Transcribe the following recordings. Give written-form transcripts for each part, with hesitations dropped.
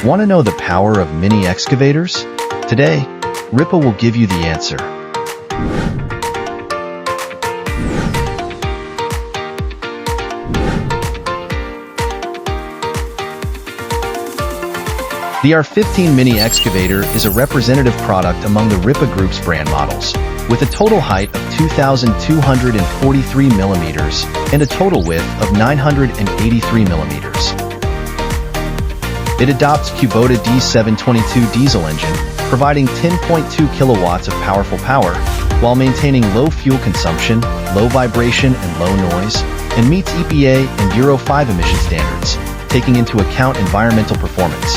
Want to know the power of mini excavators? Today, RIPPA will give you the answer. The R15 Mini Excavator is a representative product among the RIPPA Group's brand models, with a total height of 2,243 millimeters and a total width of 983 millimeters. It adopts Kubota D722 diesel engine, providing 10.2 kilowatts of powerful power, while maintaining low fuel consumption, low vibration and low noise, and meets EPA and Euro 5 emission standards, taking into account environmental performance.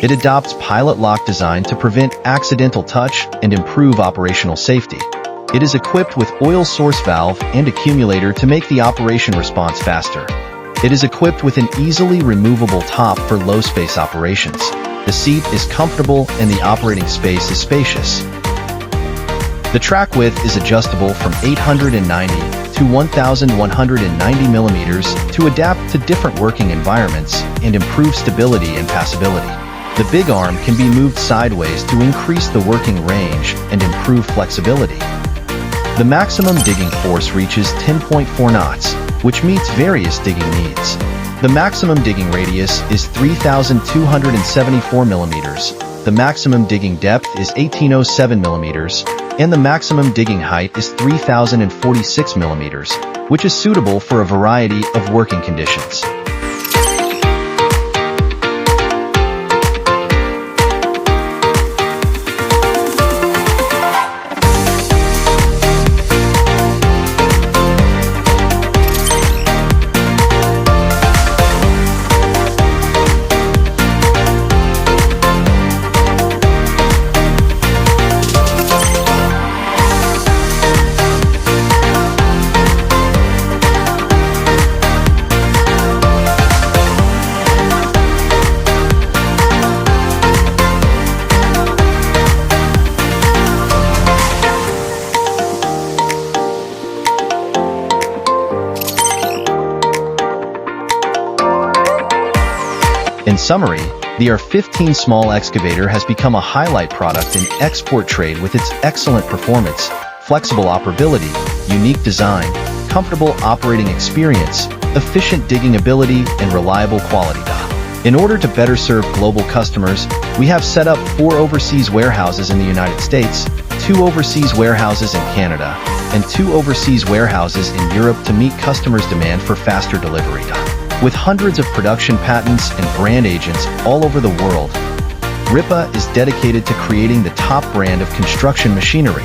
It adopts pilot lock design to prevent accidental touch and improve operational safety. It is equipped with oil source valve and accumulator to make the operation response faster. It is equipped with an easily removable top for low space operations. The seat is comfortable and the operating space is spacious. The track width is adjustable from 890 to 1,190 millimeters to adapt to different working environments and improve stability and passability. The big arm can be moved sideways to increase the working range and improve flexibility. The maximum digging force reaches 10.4 knots, which meets various digging needs. The maximum digging radius is 3,274 millimeters, the maximum digging depth is 1,807 millimeters, and the maximum digging height is 3,046 millimeters, which is suitable for a variety of working conditions. In summary, the R15 small excavator has become a highlight product in export trade with its excellent performance, flexible operability, unique design, comfortable operating experience, efficient digging ability, and reliable quality. In order to better serve global customers, we have set up 4 overseas warehouses in the United States, 2 overseas warehouses in Canada, and 2 overseas warehouses in Europe to meet customers' demand for faster delivery. With hundreds of production patents and brand agents all over the world, RIPPA is dedicated to creating the top brand of construction machinery,